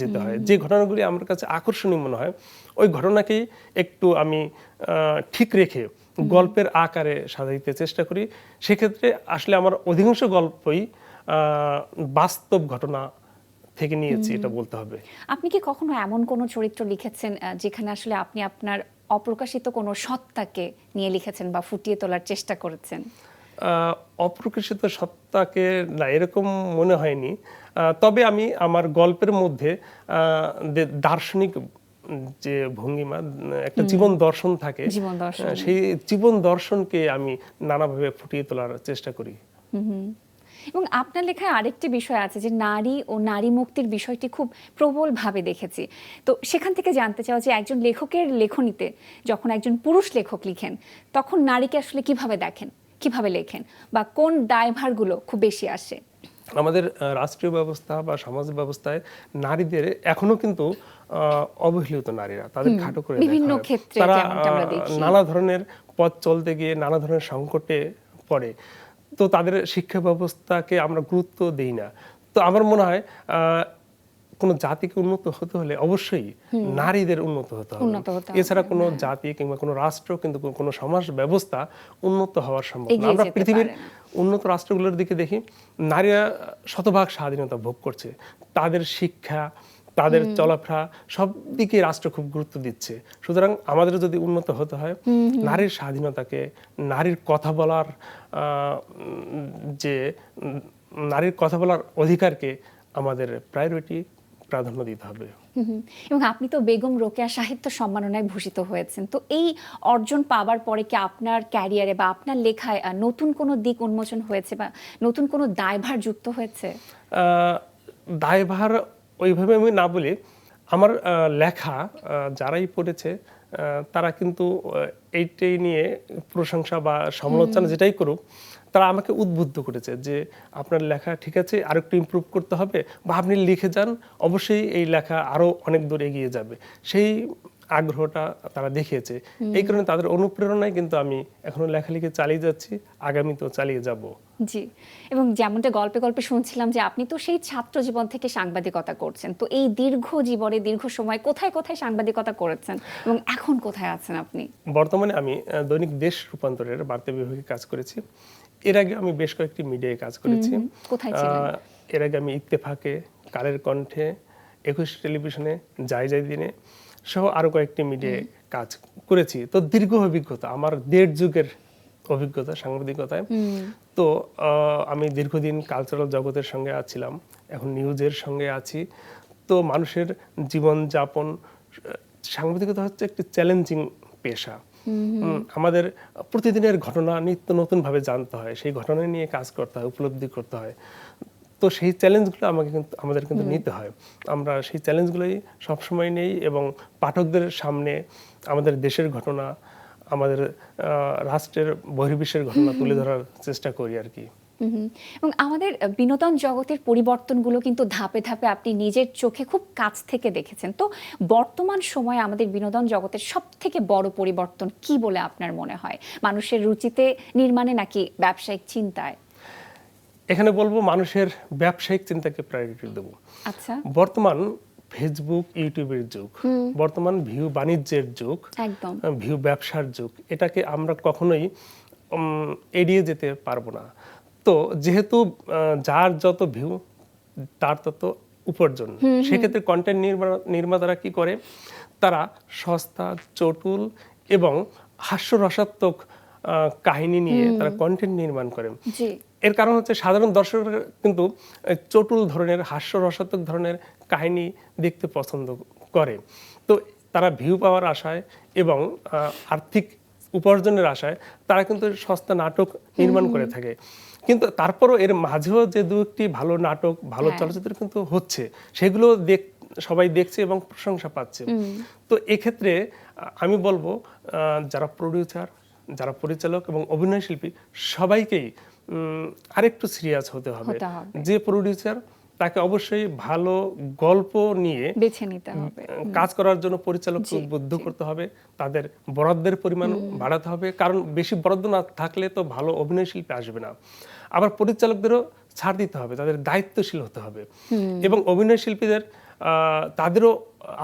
যেতে হয়। যে ঘটনাগুলি আমার কাছে আকর্ষণীয় মনে হয়, ওই ঘটনাকেই একটু আমি ঠিক রেখে গল্পের আকারে সাজাইতে চেষ্টা করি। সেক্ষেত্রে আসলে আমার অধিকাংশ গল্পই বাস্তব ঘটনা থেকে নিয়েছি, এটা বলতে হবে। আপনি কি কখনো এমন কোনো চরিত্র লিখেছেন যেখানে আসলে আপনি আপনার অপ্রকাশিত কোনো সত্তাকে নিয়ে লিখেছেন বা ফুটিয়ে তোলার চেষ্টা করেছেন? অপ্রকাশিত সত্তাকে না, এরকম মনে হয়নি। তবে আমি আমার গল্পের মধ্যে দার্শনিক যে ভঙ্গিমা, একটা জীবন দর্শন থাকে, সেই জীবন দর্শনকে আমি নানাভাবে ফুটিয়ে তোলার চেষ্টা করি। এবং আপনার লেখায় আরেকটি বিষয় আছে যে নারী ও নারী মুক্তির বিষয়টি খুব প্রবলভাবে দেখেছি। তো সেখান থেকে জানতে চাও যে একজন লেখকের লেখনীতে যখন একজন পুরুষ লেখক লিখেন, তখন নারীকে আসলে কিভাবে দেখেন, কিভাবে লেখেন, বা কোন দায়ভারগুলো খুব বেশি আসে? আমাদের রাষ্ট্রীয় ব্যবস্থা বা সমাজ ব্যবস্থায় নারীদের এখনো কিন্তু অবহেলিত, নারীরা তাদের খাটো করে বিভিন্ন ক্ষেত্রে তারা নানা ধরনের পথ চলতে গিয়ে নানা ধরনের সংকটে পড়ে। তো তাদের শিক্ষা ব্যবস্থাকে আমরা গুরুত্ব দেই না। তো আমার মনে হয় কোনো জাতিকে উন্নত হতে হলে অবশ্যই নারীদের উন্নত হতে হবে। এছাড়া কোনো জাতি কিংবা কোনো রাষ্ট্র, কিন্তু কোনো সমাজ ব্যবস্থা উন্নত হওয়ার সম্ভব না। আমরা পৃথিবীর উন্নত রাষ্ট্রগুলোর দিকে দেখি, নারীরা শতভাগ স্বাধীনতা ভোগ করছে। তাদের শিক্ষা, তাদের চলাফেরা সব দিকে রাষ্ট্র খুব গুরুত্ব দিচ্ছে। সুতরাং আমাদের যদি উন্নত হতে হয়, নারীর স্বাধীনতাকে, নারীর কথা বলার যে নারীর কথা বলার অধিকারকে আমাদের প্রাধান্য দিতে হবে। এবং আপনি তো বেগম রোকেয়া সাহিত্য সম্মাননায় ভূষিত হয়েছেন, তো এই অর্জন পাওয়ার পরে কি আপনার ক্যারিয়ারে বা আপনার লেখায় নতুন কোনো দিক উন্মোচন হয়েছে বা নতুন কোনো দায়ভার যুক্ত হয়েছে? দায়ভার ওইভাবে আমি না বলি, আমার লেখা যারাই পড়েছে তারা কিন্তু এইটাই নিয়ে প্রশংসা বা সমালোচনা যেটাই করুক, তারা আমাকে উদ্বুদ্ধ করেছে যে আপনার লেখা ঠিক আছে, আরেকটু ইমপ্রুভ করতে হবে, বা আপনি লিখে যান, অবশ্যই এই লেখা আরো অনেক দূর এগিয়ে যাবে। সেই আগ্রহটা তারা দেখিয়েছে। এই কারণে তাদের অনুপ্রেরণায় কিন্তু আমি এখনো লেখালেখি চালিয়ে যাচ্ছি, আগামীতেও চালিয়ে যাব। জি, এবং যেমনটা গল্পে গল্পে শুনছিলাম যে আপনি তো সেই ছাত্র জীবন থেকে সাংবাদিকতা করছেন, তো এই দীর্ঘ জীবনে দীর্ঘ সময় কোথায় কোথায় সাংবাদিকতা করেছেন এবং এখন কোথায় আছেন আপনি? বর্তমানে আমি দৈনিক দেশ রূপান্তরের বার্তা বিভাগে কাজ করেছি। এর আগে আমি বেশ কয়েকটি মিডিয়ায় কাজ করেছি। কোথায় ছিলেন? এর আগে আমি ইত্তেফাকে, কালের কণ্ঠে, 21 টেলিভিশনে, যাই দিনে সহ আরো কয়েকটি মিডিয়ায় কাজ করেছি। তো দীর্ঘ অভিজ্ঞতা, আমার 1.5 যুগের অভিজ্ঞতা সাংবাদিকতায়। তো আমি দীর্ঘদিন কালচারাল জগতের সঙ্গে আছিলাম, এখন নিউজের সঙ্গে আছি। তো মানুষের জীবনযাপন, সাংবাদিকতা হচ্ছে একটি চ্যালেঞ্জিং পেশা। আমাদের প্রতিদিনের ঘটনা নিত্য নতুন ভাবে জানতে হয়, সেই ঘটনা নিয়ে কাজ করতে হয়, উপলব্ধি করতে হয়। তো সেই চ্যালেঞ্জগুলো আমাদের কিন্তু নিতে হয়। আমরা সেই চ্যালেঞ্জগুলোই সবসময় নেই এবং পাঠকদের সামনে আমাদের দেশের ঘটনা, আমাদের রাষ্ট্রের বহির্বিশ্বের ঘটনা তুলে ধরার চেষ্টা করি আর কি। এবং আমাদের বিনোদন জগতের পরিবর্তনগুলো কিন্তু ধাপে ধাপে আপনি নিজের চোখে খুব কাছ থেকে দেখেছেন। তো বর্তমান সময়ে আমাদের বিনোদন জগতের সব থেকে বড় পরিবর্তন কি বলে আপনার মনে হয়? মানুষের রুচিতে, নির্মাণে, নাকি ব্যবসায়িক চিন্তায়? এখানে বলবো মানুষের ব্যবসায়িক চিন্তাকে প্রায়োরিটি দেব। আচ্ছা, বর্তমান ফেসবুক, ইউটিউবের যুগ, বর্তমান ভিউ বাণিজ্যের যুগ, একদম ভিউ ব্যবসার যুগ। এটাকে আমরা কখনোই এড়িয়ে যেতে পারবো না। তো যেহেতু যার যত ভিউ তার তত উপার্জন, সেক্ষেত্রে কন্টেন্ট নির্মাতারা কি করে, তারা সস্তা, চটুল এবং হাস্যরসাত্মক কাহিনী নিয়ে তারা কন্টেন্ট নির্মাণ করে। এর কারণ হচ্ছে সাধারণ দর্শকরা কিন্তু চটুল ধরনের, হাস্যরসাত্মক ধরনের কাহিনী দেখতে পছন্দ করে। তো তারা ভিউ পাওয়ার আশায় এবং আর্থিক উপার্জনের আশায় তারা কিন্তু সস্তা নাটক নির্মাণ করে থাকে। কিন্তু তারপরও এর মাঝেও যে দু একটি ভালো নাটক, ভালো চলচ্চিত্র কিন্তু হচ্ছে, সেগুলো সবাই দেখছে এবং প্রশংসা পাচ্ছে। তো এক্ষেত্রে আমি বলবো যারা প্রোডিউসার, যারা পরিচালক এবং অভিনয় শিল্পী, সবাইকেই আরেকটু সিরিয়াস হতে হবে। যে প্রোডিউসার, তাকে অবশ্যই ভালো গল্প নিয়ে বেছে নিতে হবে, কাজ করার জন্য পরিচালককে উদ্বুদ্ধ করতে হবে, তাদের বরাদ্দের পরিমাণ বাড়াতে হবে, কারণ বেশি বরাদ্দ না থাকলে তো ভালো অভিনয় শিল্পী আসবে না। আবার পরিচালকদেরও ছাড় দিতে হবে, তাদের দায়িত্বশীল হতে হবে এবং অভিনয় শিল্পীদের তাদেরও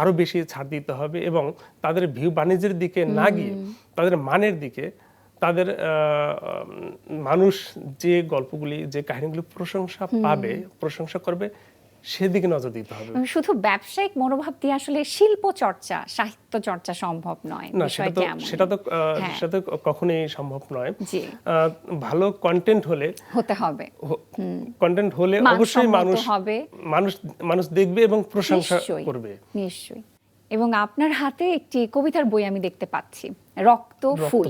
আরো বেশি ছাড় দিতে হবে এবং তাদের ভিউ বাণিজ্যের দিকে না গিয়ে তাদের মানের দিকে, তাদের মানুষ যে গল্পগুলি, যে কাহিনীগুলি প্রশংসা পাবে, প্রশংসা করবে, সেদিকে নজর দিতে হবে। শুধু ব্যবসায়িক মনোভাব দিয়ে আসলে শিল্প চর্চা, সাহিত্য চর্চা সম্ভব নয় না, সেটা তো কখনোই সম্ভব নয়। ভালো কন্টেন্ট হতে হবে, কন্টেন্ট হলে অবশ্যই মানুষ দেখবে এবং প্রশংসা করবে নিশ্চয়ই। এবং আপনার হাতে একটি কবিতার বই আমি দেখতে পাচ্ছি, রক্ত ফুল।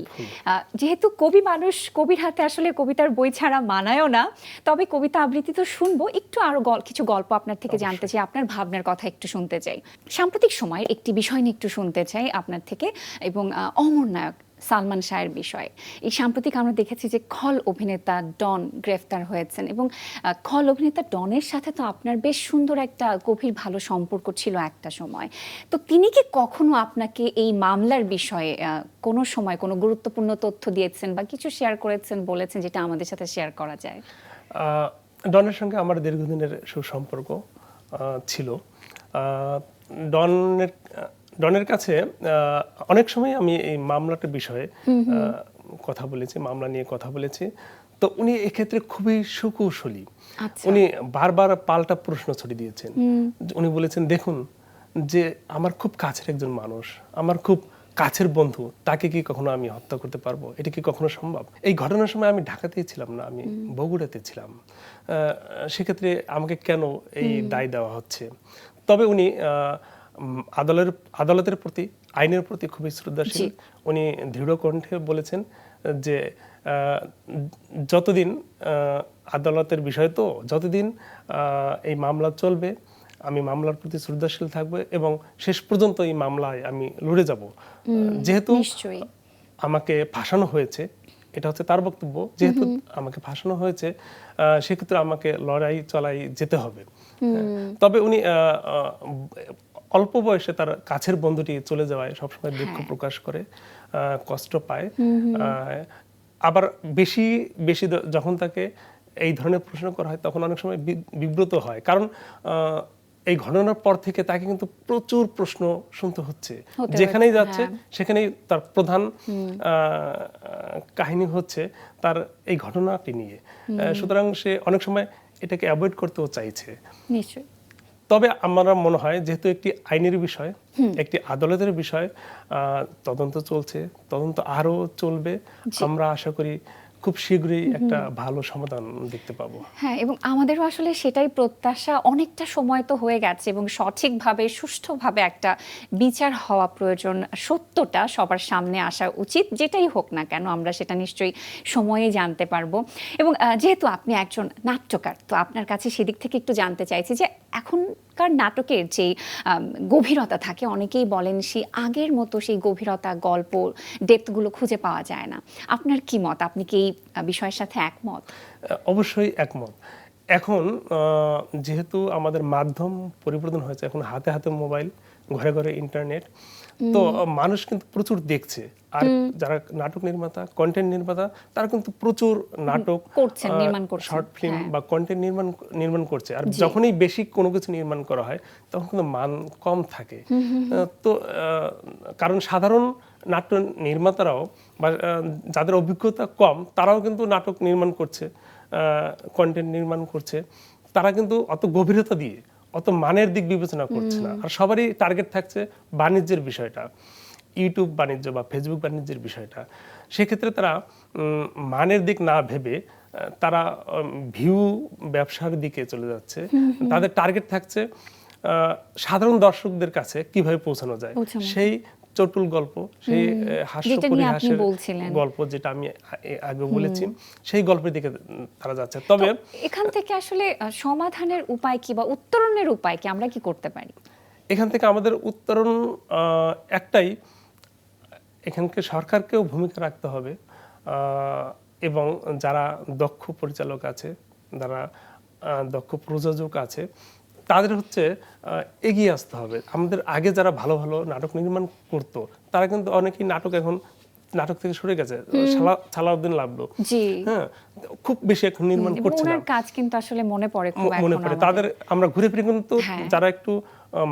যেহেতু কবি মানুষ, কবির হাতে আসলে কবিতার বই ছাড়া মানায়ও না, তবে কবিতা আবৃত্তি তো শুনবো, একটু আরো কিছু গল্প আপনার থেকে জানতে চাই, আপনার ভাবনার কথা একটু শুনতে চাই। সাম্প্রতিক সময়ের একটি বিষয় নিয়ে একটু শুনতে চাই আপনার থেকে, এবং অমর নায়ক সালমান শাহের বিষয়। এই সাম্প্রতিক আমরা দেখেছি যে খল অভিনেতা ডন গ্রেফতার হয়েছেন, এবং খল অভিনেতা ডনের সাথে তো আপনার বেশ সুন্দর একটা গভীর ভালো সম্পর্ক ছিল একটা সময়। তো তিনি কি কখনো আপনাকে এই মামলার বিষয়ে কোনো সময় কোনো গুরুত্বপূর্ণ তথ্য দিয়েছেন বা কিছু শেয়ার করেছেন, বলেছেন যেটা আমাদের সাথে শেয়ার করা যায়? ডনের সঙ্গে আমার দীর্ঘদিনের সুসম্পর্ক ছিল। ডনের কাছে অনেক সময় আমি এই মামলাটার বিষয়ে কথা বলেছি, মামলা নিয়ে কথা বলেছি। তো উনি এক্ষেত্রে খুবই সুকৌশলী। আচ্ছা। উনি বারবার পাল্টা প্রশ্ন ছড়িয়ে দিয়েছেন। উনি বলেছেন, দেখুন যে আমার খুব কাছের একজন মানুষ, আমার খুব কাছের বন্ধু, তাকে কি কখনো আমি হত্যা করতে পারবো? এটা কি কখনো সম্ভব? এই ঘটনার সময় আমি ঢাকাতেই ছিলাম না, আমি বগুড়াতে ছিলাম। সেক্ষেত্রে আমাকে কেন এই দায় দেওয়া হচ্ছে? তবে উনি আদালতের প্রতি, আইনের প্রতি খুবই শ্রদ্ধাশীল। উনি দৃঢ় কণ্ঠে বলেছেন যে যতদিন আদালতের বিষয়, তো যতদিন এই মামলা চলবে আমি মামলার প্রতি শ্রদ্ধাশীল থাকবো এবং শেষ পর্যন্ত এই মামলায় আমি লড়ে যাব। যেহেতু আমাকে ফাঁসানো হয়েছে, এটা হচ্ছে তার বক্তব্য, যেহেতু আমাকে ফাঁসানো হয়েছে সেক্ষেত্রে আমাকে লড়াই চলাই যেতে হবে। তবে উনি অল্প বয়সে তার কাছের বন্ধুটি চলে যাওয়ায় সবসময় দুঃখ প্রকাশ করে, কষ্ট পায়। আবার বেশি বেশি যখন তাকে এই ধরনের প্রশ্ন করা হয় তখন অনেক সময় বিব্রত হয়, কারণ এই ঘটনার পর থেকে তাকে কিন্তু প্রচুর প্রশ্ন শুনতে হচ্ছে, যেখানেই যাচ্ছে সেখানেই তার প্রধান কাহিনী হচ্ছে তার এই ঘটনাটি নিয়ে। সুতরাং সে অনেক সময় এটাকে অ্যাভয়েড করতেও চাইছে। নিশ্চয়ই। তবে আমার মনে হয় যেহেতু একটি আইনের বিষয়, একটি আদালতের বিষয়, তদন্ত চলছে, তদন্ত আরো চলবে। আমরা আশা করি খুব শীঘ্রই একটা ভালো সমাধান দেখতে পাবো। হ্যাঁ, এবং আমাদেরও আসলে সেটাই প্রত্যাশা। অনেকটা সময় তো হয়ে গেছে এবং সঠিকভাবে সুষ্ঠুভাবে একটা বিচার হওয়া প্রয়োজন, সত্যটা সবার সামনে আসা উচিত। যেটাই হোক না কেন আমরা সেটা নিশ্চয়ই সময়ে জানতে পারবো। এবং যেহেতু আপনি একজন নাট্যকার, তো আপনার কাছে সেদিক থেকে একটু জানতে চাইছি যে এখনকার নাটকের যে গভীরতা থাকে, অনেকেই বলেন সেই আগের মতো সেই গভীরতা, গল্প, ডেপথগুলো খুঁজে পাওয়া যায় না। আপনার কি মত? আপনি কি এই বিষয়ের সাথে একমত? অবশ্যই একমত। এখন যেহেতু আমাদের মাধ্যম পরিবর্তন হয়েছে, এখন হাতে হাতে মোবাইল, ঘরে ঘরে ইন্টারনেট, তো মানুষ কিন্তু প্রচুর দেখছে। আর যারা নাটক নির্মাতা, কন্টেন্ট নির্মাতা, তারা কিন্তু প্রচুর নাটক করছেন, নির্মাণ করছেন, শর্ট ফিল্ম বা কন্টেন্ট নির্মাণ করছে। আর যখনই বেশি কোনো কিছু নির্মাণ করা হয় তখন কিন্তু মান কম থাকে। তো কারণ সাধারণ নাট্য নির্মাতারাও বা যাদের অভিজ্ঞতা কম, তারাও কিন্তু নাটক নির্মাণ করছে, কন্টেন্ট নির্মাণ করছে। তারা কিন্তু অত গভীরতা দিয়ে, অত মানের দিক বিবেচনা করছে না। আর সবারই টার্গেট থাকছে বাণিজ্যের বিষয়টা, ইউটিউব বাণিজ্য বা ফেসবুক বাণিজ্যের বিষয়টা। সেক্ষেত্রে তারা মানের দিক না ভেবে তারা ভিউ ব্যবসার দিকে চলে যাচ্ছে। তাদের টার্গেট থাকছে সাধারণ দর্শকদের কাছে কিভাবে পৌঁছানো যায়, সেই চটুল গল্প, সেই হাস্য পরিহাসের গল্প, যেটা আমি আগে বলেছি, সেই গল্পের দিকে তারা যাচ্ছে। তবে এখান থেকে আসলে সমাধানের উপায় কি বা উত্তরণের উপায় কি, আমরা কি করতে পারি? এখান থেকে আমাদের উত্তরণ একটাই, এখানকে সরকারকেও ভূমিকা রাখতে হবে এবং যারা দক্ষ পরিচালক আছে, যারা দক্ষ প্রযোজক আছে, তাদের হচ্ছে এগিয়ে আসতে হবে। আমাদের আগে যারা ভালো ভালো নাটক নির্মাণ করতো, তারা কিন্তু অনেকেই এখন নাটক থেকে সরে গেছে। সালাউদ্দিন লাবলু, হ্যাঁ, খুব বেশি এখন নির্মাণ করছে না। ওনার কাজ কিন্তু আসলে মনে পড়ে তাদের। আমরা ঘুরে ফিরে কিন্তু যারা একটু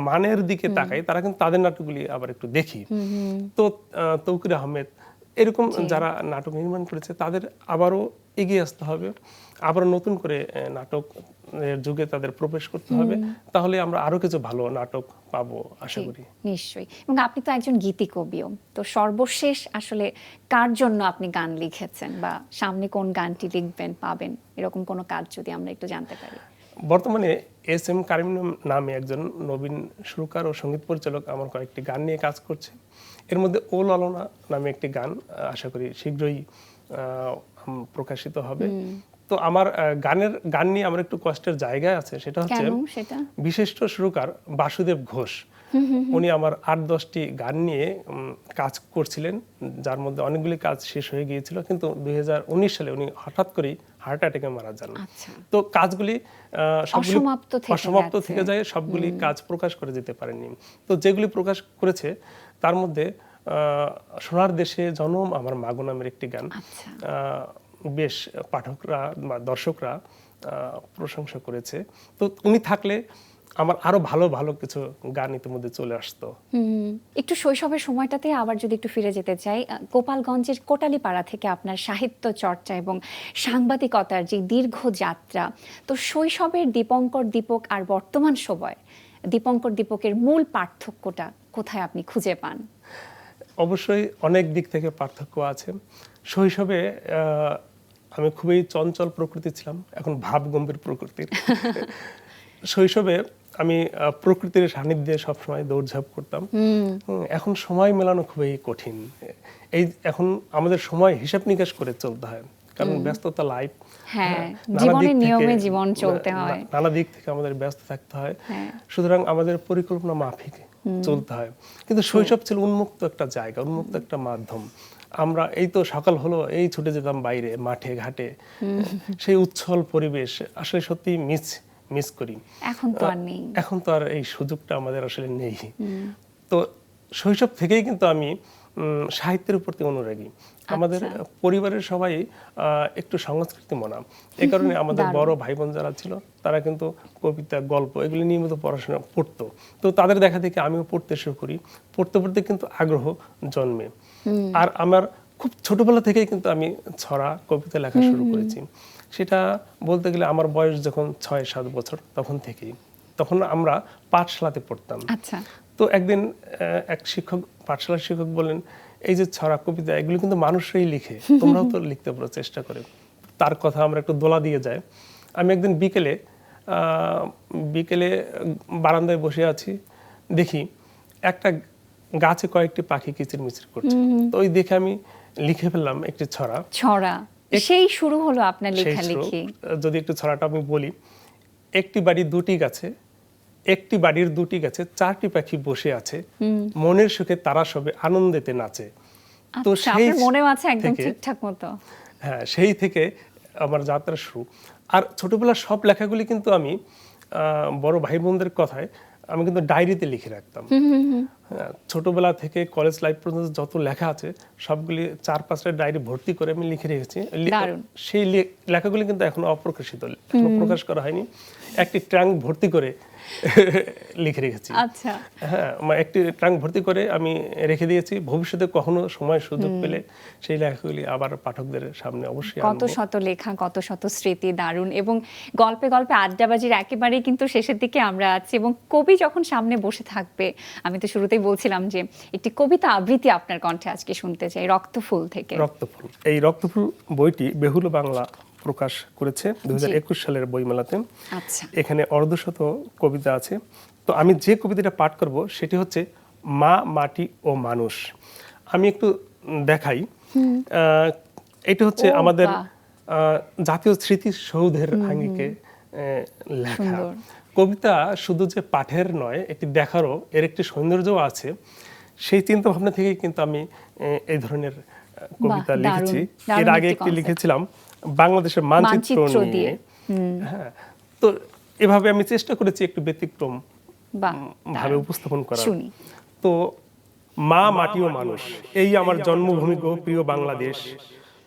মানের দিকে তাকাই, তারা কিন্তু তাদের নাটকগুলি আবার একটু দেখি। তো তৌকির আহমেদ, এরকম যারা নাটক নির্মাণ করেছে, তাদের আবারও এগিয়ে আসতে হবে, আবার নতুন করে নাটক যুগে তাদের প্রবেশ করতে হবে। তাহলে আমরা আরো কিছু ভালো নাটক পাবো আশা করি। নিশ্চয়ই। এবং আপনি তো একজন গীতিকবিও, তো সর্বশেষ আসলে কার জন্য আপনি গান লিখেছেন বা সামনে কোন গানটি লিখবেন, পাবেন, এরকম কোনো কাজ যদি আমরা একটু জানতে পারি? বর্তমানে এস.এম. কারিম নামে একজন নবীন সুরকার ও সঙ্গীত পরিচালক আমার কয়েকটি গান নিয়ে কাজ করছে। এর মধ্যে ও ললনা নামে একটি গান আশা করি শীঘ্রই প্রকাশিত হবে। তো আমার গান নিয়ে আমার একটু কষ্টের জায়গায় আছে, সেটা হচ্ছে বিশিষ্ট সুরকার বাসুদেব ঘোষ। উনি আমার ৮-১০টি গান নিয়ে কাজ করছিলেন, যার মধ্যে অনেকগুলি কাজ শেষ হয়ে গিয়েছিল, কিন্তু 2019 সালে উনি হঠাৎ করেই হার্ট অ্যাটাকে মারা যান। তো কাজগুলি সবগুলি অসমাপ্ত থেকে যায়, সবগুলি কাজ প্রকাশ করে যেতে পারেননি। তো যেগুলি প্রকাশ করেছে তার মধ্যে সোনার দেশে জনম আমার মাগো নামের একটি গান বেশ পাঠকরা বা দর্শকরা প্রশংসা করেছে। তো উনি থাকলে আমার আরো ভালো ভালো কিছু গান ইতিমধ্যে চলে আসতো। একটু শৈশবের সময়টাতে আবার যদি একটু ফিরে যেতে চাই, গোপালগঞ্জের কোটালীপাড়া থেকে আপনার সাহিত্য চর্চা এবং সাংবাদিকতার যে দীর্ঘ যাত্রা, তো শৈশবের দীপঙ্কর দীপক আর বর্তমান সময় দীপঙ্কর দীপকের মূল পার্থক্যটা কোথায় আপনি খুঁজে পান? অবশ্যই অনেক দিক থেকে পার্থক্য আছে। শৈশবে আমি খুবই চঞ্চল প্রকৃতি ছিলাম, এখন ভাবগম্ভীর প্রকৃতির। শৈশবে আমি প্রকৃতির সান্নিধ্যে সবসময় দৌড়ঝাঁপ করতাম। এখন সময় মেলানো খুবই কঠিন। এখন আমাদের সময় হিসাব নিকাশ করে চলতে হয়, কারণ ব্যস্ততা লাইফ। হ্যাঁ, জীবনের নিয়মে জীবন চলতে হয়, নানা দিক থেকে আমাদের ব্যস্ত থাকতে হয়। সুতরাং আমাদের পরিকল্পনা মাফিক চলতে হয়। কিন্তু শৈশব ছিল উন্মুক্ত একটা জায়গা, উন্মুক্ত একটা মাধ্যম। আমরা এই তো সকাল হলো, এই ছুটে যেতাম বাইরে মাঠে ঘাটে, সেই উচ্ছল পরিবেশ আসলে সত্যি মিস করি। এখন তো আর নেই। এখন তো আর এই সুযোগটা আমাদের আসলে নেই। তো শৈশব থেকেই কিন্তু আমি সাহিত্যের প্রতি অনুরাগী। আমাদের পরিবারের সবাই একটু সংস্কৃতি মনা, এই কারণে আমাদের বড় ভাই বোন যারা ছিল তারা কিন্তু কবিতা, গল্প এগুলি নিয়মিত পড়াশোনা পড়তো। তো তাদের দেখা দেখে আমিও পড়তে শুরু করি। পড়তে পড়তে কিন্তু আগ্রহ জন্মে। আর আমার খুব ছোটবেলা থেকেই কিন্তু আমি ছড়া, কবিতা লেখা শুরু করেছি। সেটা বলতে গেলে আমার বয়স যখন 6-7 বছর তখন থেকেই। তখন আমরা পাঠশালাতে পড়তাম। আচ্ছা। তো একদিন এক শিক্ষক, পাঠশালার শিক্ষক বললেন, এই যে ছড়া, কবিতা এগুলো কিন্তু মানুষরাই লিখে, তোমরাও তো লিখতে পারো, চেষ্টা করে। তার কথা আমরা একটু দোলা দিয়ে যায়। আমি একদিন বিকেলে বারান্দায় বসে আছি, দেখি একটা গাছে কয়েকটি পাখি কিচিরমিচির করছে। তো ওই দেখে আমি লিখে ফেললাম একটি ছড়া। সেই শুরু হলো আপনার লেখালেখি। যদি একটু ছড়াটা আমি বলি, একটি বাড়ির দুটি গাছে 4টি পাখি বসে আছে, মনের সুখে তারা সবে আনন্দেতে নাচে। তো সেই মনেও আছে একদম ঠিকঠাক মতো। হ্যাঁ, সেই থেকে আমার যাত্রা শুরু। আর ছোটবেলার সব লেখাগুলি কিন্তু আমি বড় ভাই বোনদের কথায় আমি কিন্তু ডায়েরিতে লিখে রাখতাম। ছোটবেলা থেকে কলেজ লাইফ পর্যন্ত যত লেখা আছে সবগুলি 4-5টা ডায়েরি ভর্তি করে আমি লিখে রেখেছি। সেই লেখাগুলি কিন্তু এখনো অপ্রকাশিত, এখনো প্রকাশ করা হয়নি। একটি ট্রাঙ্ক ভর্তি করে লিখে রেখেছি। আচ্ছা। হ্যাঁ, একটি ট্রাঙ্ক ভর্তি করে আমি রেখে দিয়েছি। ভবিষ্যতে কখনো সময় সুযোগ পেলে সেই লেখাগুলি আবার পাঠকদের সামনে অবশ্যই আনবো। কত শত লেখা, কত শত স্মৃতি, দারুণ। এবং গল্পে গল্পে আড্ডাবাজির একেবারেই কিন্তু শেষের দিকে আমরা আছি। এবং কবি যখন সামনে বসে থাকবে, আমি তো শুরুতেই বলছিলাম যে একটি কবিতা আবৃত্তি আপনার কণ্ঠে আজকে শুনতে চাই, রক্তফুল থেকে। রক্তফুল, এই রক্তফুল বইটি বেহুলা বাংলা প্রকাশ করেছে 2021 সালের বইমেলাতে। আচ্ছা। এখানে অর্ধশত কবিতা আছে। তো আমি যে কবিতাটা পাঠ করব সেটি হচ্ছে মা, মাটি ও মানুষ। আমি একটু দেখাই। এটা হচ্ছে আমাদের জাতীয় স্মৃতিসৌধের আঙ্গিকে লেখা কবিতা। শুধু যে পাঠের নয়, একটি দেখারও, এর একটি সৌন্দর্যও আছে। সেই চিন্তা ভাবনা থেকেই কিন্তু আমি এই ধরনের কবিতা লিখেছি। এর আগে একটি লিখেছিলাম বাংলাদেশের মানচিত্র নিয়ে। হ্যাঁ, তো এভাবে আমি চেষ্টা করেছি একটু ব্যতিক্রম ভাবে উপস্থাপন করার। তো মা, মাটি ও মানুষ, এই আমার জন্মভূমি গো প্রিয় বাংলাদেশ।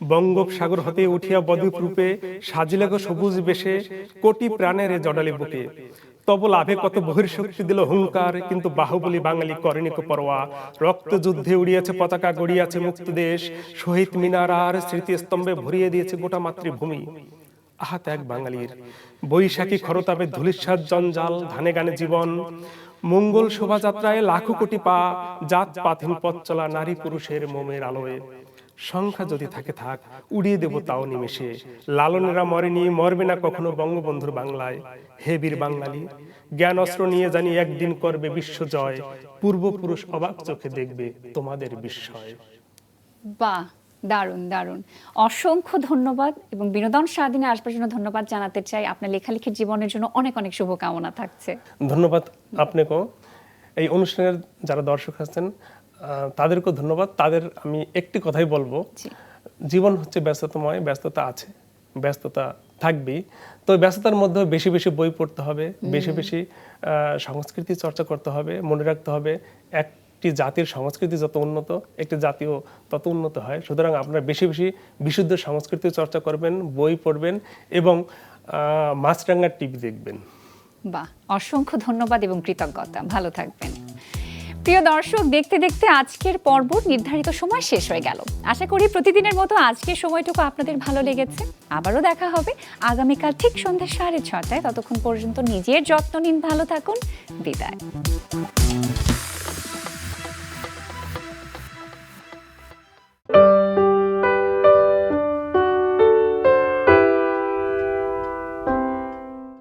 বঙ্গোপসাগর হতে উঠিয়া বদ্বীপ রূপে সাজিলে গো সবুজ বেশে কোটি প্রাণের জডালি বুকে। তব লাভে কত বহির্শক্তি দিল হুঙ্কার, কিন্তু বাহুবলী বাঙালি করেনি কো পরোয়া। রক্ত যুদ্ধে উড়িয়াছে পতাকা, গড়িয়াছে মুক্ত দেশ। শহীদ মিনার আর স্মৃতিস্তম্ভে ভরিয়ে দিয়েছে গোটা মাতৃভূমি। আহা ত্যাগ বাঙালির, বৈশাখী খরতাপে ধূলিসাৎ জঞ্জাল, ধানে গানে জীবন। মঙ্গল শোভাযাত্রায় লাখো কোটি পা, জাত পাতহীন পথ চলা নারী পুরুষের মোমের আলোয়। সংখ্যা যদি থাকে থাক, উড়িয়ে দেব তাও নিমেষে। লালনেরা মরেনি, মরবে না কখনো বঙ্গবন্ধুর বাংলায়। হে বীর বাঙালি, জ্ঞান অস্ত্র নিয়ে জানি একদিন করবে বিশ্বজয়। পূর্বপুরুষ অবাক চোখে দেখবে তোমাদের বিস্ময়। বাহ, দারুণ দারুণ। অসংখ্য ধন্যবাদ। এবং বিনোদন সারাদিনে আসবার জন্য ধন্যবাদ জানাতে চাই। আপনার লেখালেখির জীবনের জন্য অনেক অনেক শুভকামনা থাকছে। ধন্যবাদ আপনাকেও। এই অনুষ্ঠানের যারা দর্শক আছেন তাদেরকেও ধন্যবাদ। তাদের আমি একটি কথাই বলবো, জীবন হচ্ছে ব্যস্ততাময়, ব্যস্ততা আছে, ব্যস্ততা থাকবেই। তো ব্যস্ততার মধ্যে বেশি বেশি বই পড়তে হবে, বেশি বেশি সংস্কৃতি চর্চা করতে হবে। মনে রাখতে হবে, একটি জাতির সংস্কৃতি যত উন্নত, একটি জাতীয় তত উন্নত হয়। সুতরাং আপনারা বেশি বেশি বিশুদ্ধ সংস্কৃতি চর্চা করবেন, বই পড়বেন এবং মাছরাঙার টিভি দেখবেন। বাহ, অসংখ্য ধন্যবাদ এবং কৃতজ্ঞতা। ভালো থাকবেন। প্রিয় দর্শক, দেখতে দেখতে আজকের পর্ব নির্ধারিত সময় শেষ হয়ে গেল। আশা করি প্রতিদিনের মতো আজকের সময়টুকু আপনাদের ভালো লেগেছে। আবারও দেখা হবে আগামীকাল ঠিক সন্ধ্যা 6:30টায়। ততক্ষণ পর্যন্ত নিজের যত্ন নিন, ভালো থাকুন। বিদায়।